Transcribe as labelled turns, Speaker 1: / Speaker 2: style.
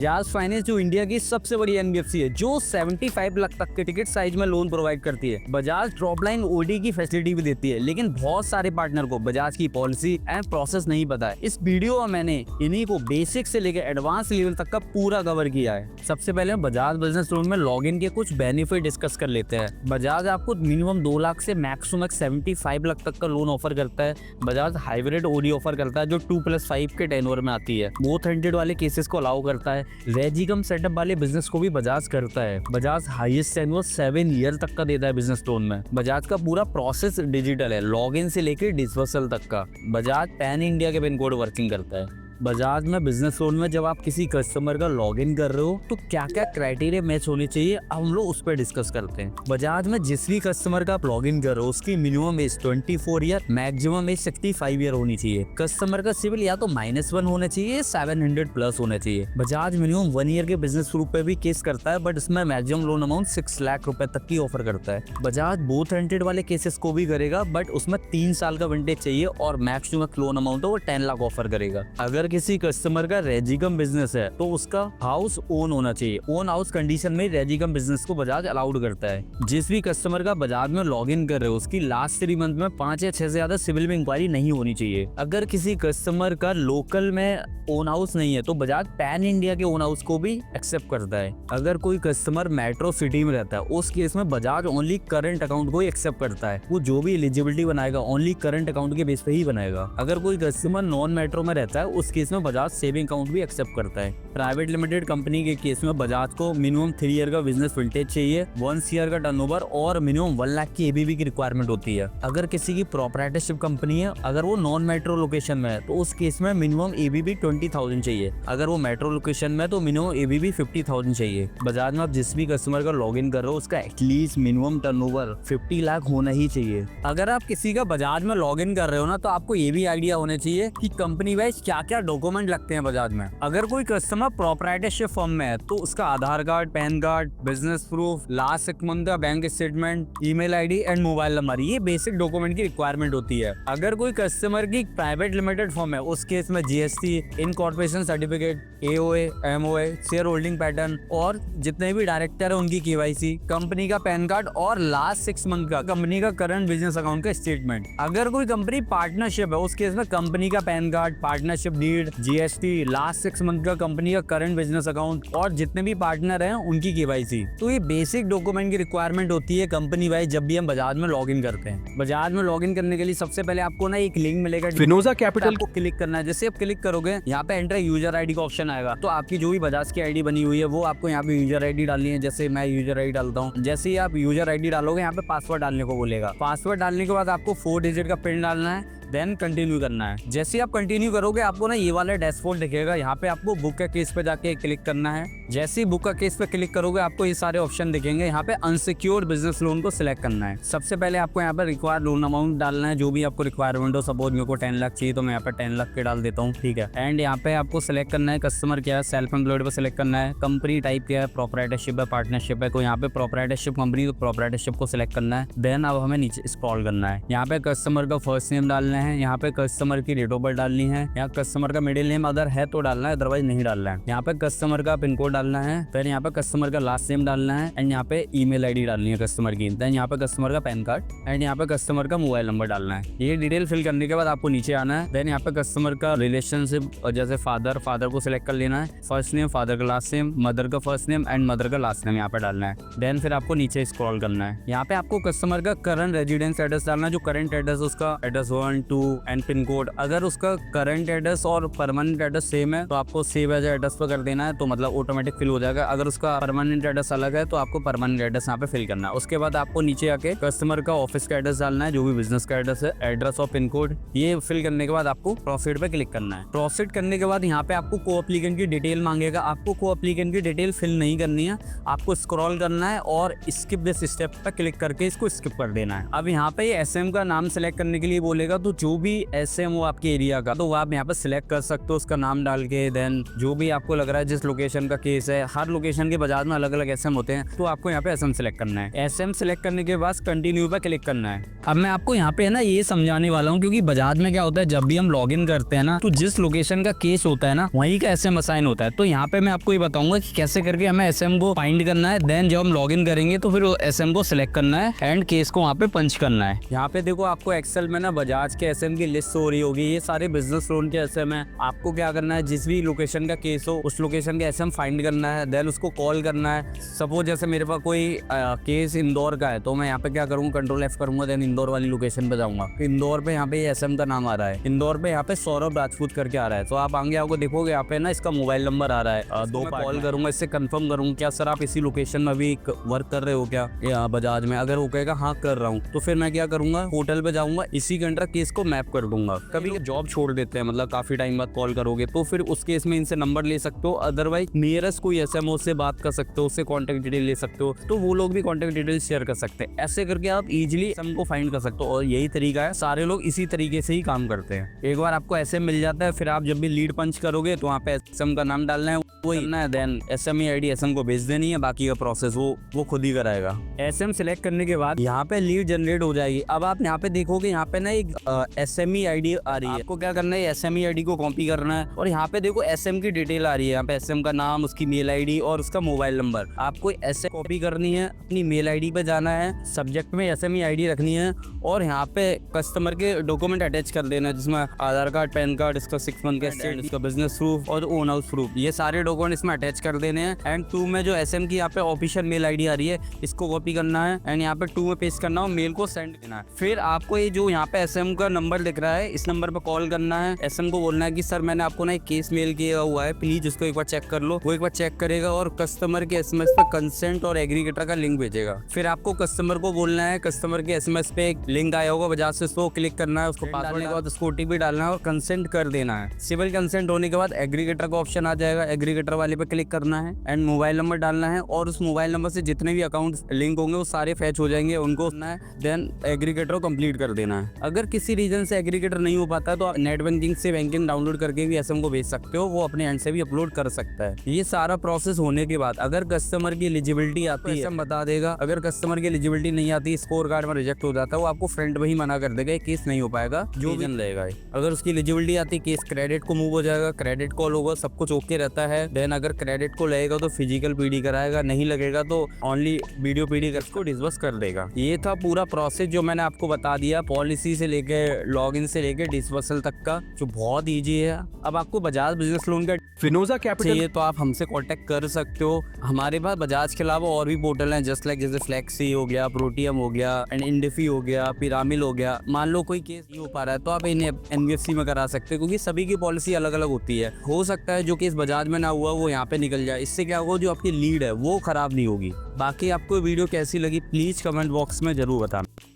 Speaker 1: Bajaj finance जो India की सबसे बड़ी एनबीएफसी है, जो 75 लाख तक के टिकट साइज में लोन प्रोवाइड करती है। बजाज ड्रॉप लाइन ओडी की फैसिलिटी भी देती है, लेकिन बहुत सारे पार्टनर को बजाज की पॉलिसी एंड प्रोसेस नहीं पता है। इस वीडियो में मैंने इन्हीं को बेसिक से लेकर एडवांस लेवल तक का पूरा कवर किया है। सबसे पहले बजाज बिजनेस लोन में लॉगिन के कुछ बेनिफिट डिस्कस कर लेते हैं। बजाज आपको मिनिमम 2 लाख से मैक्सिमम 75 लाख तक का लोन ऑफर करता है। बजाज हाइब्रिड ओडी ऑफर करता है, जो 2+5 के टेन्योर में आती है। बोथ हैंडेड वाले केसेस को अलाउ करता है। रेजिकम सेटअप वाले बिजनेस को भी बजाज करता है। बजाज हाईएस्ट टेन्योर 7 ईयर तक का देता है बिजनेस लोन में। बजाज का पूरा प्रोसेस डिजिटल है, लॉगिन से लेकर डिसबर्सल तक का। बजाज पैन इंडिया के पिन कोड वर्किंग करता है। बजाज में बिजनेस लोन में जब आप किसी कस्टमर का लॉगिन कर रहे हो तो क्या क्या क्राइटेरिया मैच होने चाहिए, हम लोग उस पर डिस्कस करते हैं। बजाज में जिस भी कस्टमर का आप लॉगिन कर रहे हो उसकी minimum age 24 year, maximum age 65 year होनी चाहिए। कस्टमर का सिविल या तो -1 होना चाहिए, 700+ होना चाहिए। बजाज मिनिमम 1 ईयर के बिजनेस ग्रुप पे भी केस करता है, बट इसमें मैक्सिमम लोन अमाउंट 6 लाख रुपए तक की ऑफर करता है। बजाज बोथ हैंडेड वाले केसेस को भी करेगा, बट उसमें 3 साल का विंटेज चाहिए और मैक्सिमम लोन अमाउंट है वो 10 लाख ऑफर करेगा। अगर किसी कस्टमर का रेजिकम बिजनेस है तो उसका हाउस ओन होना चाहिए। ओन हाउस कंडीशन में रेजिकम बिजनेस को बजाज अलाउड करता है। जिस भी कस्टमर का बजाज में लॉगिन कर रहे हो उसकी लास्ट 3 मंथ में 5 या 6 से ज्यादा सिविल में इंक्वायरी नहीं होनी चाहिए। अगर किसी कस्टमर का लोकल में ओन हाउस नहीं है तो बजाज पैन इंडिया के ओन हाउस को भी एक्सेप्ट करता है। अगर कोई कस्टमर मेट्रो सिटी में रहता है उस केस में बजाज ओनली करंट अकाउंट को ही एक्सेप्ट करता है। वो जो भी एलिजिबिलिटी बनाएगा ओनली करंट अकाउंट के बेस पे ही बनाएगा। अगर कोई कस्टमर नॉन मेट्रो में रहता है उस केस में बजाज सेविंग अकाउंट भी एक्सेप्ट करता है। प्राइवेट लिमिटेड कंपनी के केस में बजाज को मिनिमम 3 ईयर का बिजनेस विंटेज चाहिए, 1 ईयर का टर्नओवर और मिनिमम 1 लाख की एबीवी की रिक्वायरमेंट होती है। अगर किसी की प्रोप्राइटरशिप कंपनी है, अगर वो नॉन मेट्रो लोकेशन में है तो उस केस में मिनिमम एबीवी 20,000 चाहिए। अगर वो मेट्रो लोकेशन में तो मिनिमम एबीवी 50,000 चाहिए। बजाज में आप जिस भी कस्टमर का लॉगिन कर रहे हो उसका एटलीस्ट मिनिमम टर्नओवर 50 लाख होना ही चाहिए। अगर आप किसी का बजाज में लॉगिन कर रहे हो ना तो आपको ये भी आइडिया होना चाहिए कि कंपनी वाइज क्या क्या डॉक्यूमेंट लगते हैं बजाज में। अगर कोई कस्टमर प्रोप्राइटरशिप फर्म में है तो उसका Aadhaar card, PAN card, business proof, last 6 month का bank statement, email ID and mobile number, ये बेसिक डॉक्यूमेंट की रिक्वायरमेंट होती है। अगर कोई कस्टमर की प्राइवेट लिमिटेड फर्म है उस केस में GST, incorporation certificate, AOA, MOA, share holding pattern और जितने भी डायरेक्टर है उनकी केवाईसी, कंपनी का पैन कार्ड और लास्ट 6 मंथ का कंपनी का करंट बिजनेस अकाउंट का स्टेटमेंट। अगर कोई कंपनी पार्टनरशिप है उस केस में कंपनी का PAN card, partnership deed, GST, last 6 month का कंपनी का करंट बिजनेस अकाउंट और जितने भी पार्टनर हैं उनकी केवाईसी। तो ये बेसिक डॉक्यूमेंट की रिक्वायरमेंट होती है कंपनी वाइज जब भी हम बजाज में लॉगिन करते हैं। बजाज में लॉगिन करने के लिए सबसे पहले आपको ना एक लिंक मिलेगा
Speaker 2: फिनोजा कैपिटल
Speaker 1: को क्लिक करना है। जैसे आप क्लिक करोगे यहाँ पे एंटर यूजर आईडी का ऑप्शन आएगा, तो आपकी जो भी बजाज की आईडी बनी हुई है वो आपको यहाँ पे यूजर आईडी डालनी है। जैसे मैं यूजर आईडी डालता हूँ, जैसे ही आप यूजर आईडी डालोगे यहाँ पे पासवर्ड डालने को बोलेगा। पासवर्ड डालने के बाद आपको 4 डिजिट का पिन डालना है, देन कंटिन्यू करना है। जैसे ही आप कंटिन्यू करोगे आपको ना ये वाला डैशबोर्ड दिखेगा। यहाँ पे आपको बुक का केस पे जाके क्लिक करना है। जैसे ही बुक का केस पे क्लिक करोगे आपको ये सारे ऑप्शन दिखेंगे। यहाँ पे अनसिक्योर्ड बिजनेस लोन को सिलेक्ट करना है। सबसे पहले आपको यहाँ पे रिक्वायर्ड लोन अमाउंट डालना है, जो भी आपको रिक्वायरमेंट हो। सपोज मेरे को 10 लाख चाहिए तो मैं यहाँ पे 10 लाख के डाल देता हूँ, ठीक है। एंड यहाँ पे आपको सिलेक्ट करना है कस्टमर क्या है, सेल्फ एम्प्लॉयड पे सिलेक्ट करना है। कंपनी टाइप क्या है, प्रोप्राइटरशिप है, पार्टनरशिप है। तो यहाँ पे प्रोप्राइटरशिप कंपनी तो प्रोप्राइटरशिप को सिलेक्ट करना है। देन अब हमें नीचे स्क्रॉल करना है। यहाँ पे कस्टमर का फर्स्ट नेम डालना है, यहाँ पे कस्टमर की डेट ऑफ बर्थ डालनी है, यहाँ कस्टमर का मिडिल नेम अगर है तो डालना है, अदरवाइज नहीं डालना है। यहाँ पे कस्टमर का पिन कोड डालना है, फिर यहाँ पे कस्टमर का लास्ट नेम डालना है एंड यहाँ पे ईमेल आईडी डालनी है कस्टमर की। देन यहाँ पे कस्टमर का पैन कार्ड एंड यहाँ पे कस्टमर का मोबाइल नंबर डालना है। ये डिटेल फिल करने के बाद आपको नीचे आना है। देन यहाँ पे कस्टमर का रिलेशनशिप, जैसे फादर को सिलेक्ट कर लेना है। फर्स्ट नेम, फादर का लास्ट नेम, मदर का फर्स्ट नेम एंड मदर का लास्ट नेम यहाँ पे डालना है। देन फिर आपको नीचे स्क्रॉल करना है। यहाँ पे आपको कस्टमर का करंट रेजिडेंस एड्रेस डालना है, जो करंट एड्रेस उसका एड्रेस 1, 2 एंड पिन कोड। अगर उसका करंट एड्रेस और परमानेंट एड्रेस सेम है तो आपको सेव एज एड्रेस पर कर देना है, तो मतलब ऑटोमेटिक फिल हो जाएगा। अगर उसका परमानेंट एड्रेस अलग है तो आपको परमानेंट एड्रेस यहाँ पे फिल करना है। उसके बाद आपको नीचे आके कस्टमर का ऑफिस का एड्रेस डालना है, जो भी बिजनेस का एड्रेस है, एड्रेस और पिन कोड। ये फिल करने के बाद आपको प्रोसीड पे क्लिक करना है। प्रोसीड करने के बाद यहाँ पे आपको को एप्लीकेंट की डिटेल मांगेगा। आपको को एप्लीकेंट की डिटेल फिल नहीं करनी है, आपको स्क्रॉल करना है और स्किप दिस स्टेप पे क्लिक करके इसको स्किप कर देना है। अब यहाँ पे एसएम का नाम सेलेक्ट करने के लिए बोलेगा, तो जो भी एसएम हो आपके एरिया का, तो आप यहाँ पे सिलेक्ट कर सकते हो उसका नाम डाल के। देन जो भी आपको लग रहा है जिस लोकेशन का केस है, हर लोकेशन के बजाज में अलग अलग एसएम होते हैं, तो आपको यहाँ पे एसएम सिलेक्ट करना है। एसएम सिलेक्ट करने के बाद कंटिन्यू पे क्लिक करना है। अब मैं आपको यहाँ पे है ना ये समझाने वाला हूँ, क्योंकि बजाज में क्या होता है, जब भी हम लॉग इन करते हैं ना, तो जिस लोकेशन का केस होता है ना, वहीं का एसएम असाइन होता है। तो यहाँ पे मैं आपको ये बताऊंगा कि कैसे करके हमें एसएम को फाइंड करना है। देन जब हम लॉग इन करेंगे तो फिर एसएम को सिलेक्ट करना है एंड केस को वहाँ पे पंच करना है। यहाँ पे देखो आपको एक्सेल में ना बजाज के एसएम की लिस्ट हो रही होगी, ये सारे बिजनेस लोन के एसएम है। आपको क्या करना है, जिस भी लोकेशन का केस हो उस लोकेशन के एसएम फाइंड करना है, देन उसको कॉल करना है। सपोज जैसे मेरे पास कोई केस इंदौर का है, तो मैं यहाँ पे क्या करूँगा, कंट्रोल F करूंगा, देन इंदौर वाली लोकेशन पे जाऊंगा। इंदौर पे यहाँ पे एसएम का नाम आ रहा है, इंदौर पे यहाँ पे सौरभ राजपूत करके आ रहा है। तो आप आगे आपको देखोगे यहाँ पे ना इसका मोबाइल नंबर आ रहा है। दो कॉल करूंगा, इससे कंफर्म करूंगा क्या सर आप इसी लोकेशन में अभी वर्क कर रहे हो क्या बजाज में। अगर वो कहेगा हाँ कर रहा हूँ, तो फिर मैं क्या करूंगा, पोर्टल पे जाऊंगा, इसी के अंडर केस को मैप कर दूंगा। कभी जॉब छोड़ देते हैं, मतलब काफी टाइम बाद कॉल करोगे, तो फिर उस केस में इनसे नंबर ले सकते हो। अदरवाइज नियरेस्ट कोई एसएमओ से बात कर सकते हो, उससे कॉन्टेक्ट डिटेल ले सकते हो, तो वो लोग भी कॉन्टेक्ट डिटेल शेयर कर सकते हैं। ऐसे करके आप इजिली एसएम को फाइंड कर सकते हो, और यही तरीका है, सारे लोग इसी तरीके से ही काम करते हैं। एक बार आपको एसएम मिल जाता है, फिर आप जब भी लीड पंच करोगे तो वहाँ पे एसएम का नाम डालना है, वो करना है, देन एसएम आईडी एसएम को भेज देनी है, बाकी का प्रोसेस वो खुद ही कराएगा। एसएम सिलेक्ट करने के बाद यहाँ पे लीड जनरेट हो जाएगी। अब आप यहाँ पे देखोगे, यहाँ पे ना एक एसएमई आईडी आ रही है। आपको क्या करना है, एसएमई आईडी को कॉपी करना है, और यहाँ पे देखो एसएम की डिटेल आ रही है। यहाँ पे एसएम का नाम, उसकी मेल आईडी और उसका मोबाइल नंबर। आपको ऐसे कॉपी करनी है, अपनी मेल आईडी पे जाना है, सब्जेक्ट में एसएमई आईडी रखनी है, और यहाँ पे कस्टमर के डॉक्यूमेंट अटैच कर देना है, जिसमें आधार कार्ड, पैन कार्ड, इसका 6 मंथ का स्टेट, इसका बिजनेस प्रूफ और ओन हाउस प्रूफ, ये सारे डॉक्यूमेंट इसमें अटैच कर देने हैं। एंड 2 में जो एसएम की यहाँ पे ऑफिशियल मेल आईडी आ रही है, इसको कॉपी करना है एंड यहाँ पे 2 में पेस्ट करना है, मेल को सेंड करना है। फिर आपको ये जो यहाँ पे एसएम का नंबर दिख रहा है, इस नंबर पे कॉल करना है। एसएम को बोलना है कि सर मैंने आपको ना एक केस मेल किया हुआ है, प्लीज उसको एक बार चेक कर लो। वो एक बार चेक करेगा और कस्टमर के एसएमएस पे कंसेंट और एग्रीगेटर का लिंक भेजेगा। फिर आपको कस्टमर को बोलना है, कस्टमर के एसएमएस पे एक लिंक आया होगा बजाज से, उसको क्लिक करना है, उसको पासवर्ड के बाद उसको ओटीपी डालना है और कंसेंट कर देना है। सिविल कंसेंट होने के बाद एग्रीगेटर का ऑप्शन आ जाएगा, एग्रीगेटर वाले पे क्लिक करना है एंड मोबाइल नंबर डालना है, और उस मोबाइल नंबर से जितने भी अकाउंट लिंक होंगे वो सारे फैच हो जाएंगे, उनको देन एग्रीगेटर को कंप्लीट कर देना है। अगर किसी रीजन से एग्रीगेटर नहीं हो पाता तो आप नेट बैंकिंग से बैंकिंग डाउनलोड करके भी एसएम को भेज सकते हो, वो अपने एंड से भी अपलोड कर सकता है। ये सारा प्रोसेस होने के बाद अगर कस्टमर की एलिजिबिलिटी आती है, एसएम बता देगा। अगर कस्टमर की एलिजिबिलिटी नहीं आती, स्कोर कार्ड में रिजेक्ट हो जाता है, वो आपको फ्रंट में ही मना कर देगा, केस नहीं हो पाएगा, जो रीजन रहेगा। अगर उसकी एलिजिबिलिटी आती है, केस क्रेडिट को मूव हो जाएगा, क्रेडिट कॉल होगा, सब कुछ ओके रहता है। देन अगर क्रेडिट को लगेगा तो फिजिकल पीडी कराएगा, नहीं लगेगा तो ओनली वीडियो पीडी को डिस्बर्स कर देगा। ये था पूरा प्रोसेस जो मैंने आपको बता दिया, पॉलिसी से लेके लॉगिन से लेके डिस्बर्सल तक का, जो बहुत इजी है। अब आपको बजाज बिजनेस लोन का
Speaker 2: फिनोजा कैपिटल
Speaker 1: चाहिए तो आप हमसे कांटेक्ट कर सकते हो। हमारे पास बजाज के अलावा और भी पोर्टल हैं, जस्ट लाइक जैसे फ्लेक्सी हो गया, प्रोटियम हो गया एंड इंडिफी हो गया, पिरामिल हो गया। मान लो कोई केस नहीं हो पा रहा है तो आप इन्हें एनबीएफसी में करा सकते हो, क्योंकि सभी की पॉलिसी अलग अलग होती है। हो सकता है जो केस बजाज में ना हुआ वो यहाँ पे निकल जाए, इससे क्या होगा, जो आपकी लीड है वो खराब नहीं होगी। बाकी आपको वीडियो कैसी लगी प्लीज कमेंट बॉक्स में जरूर बताना।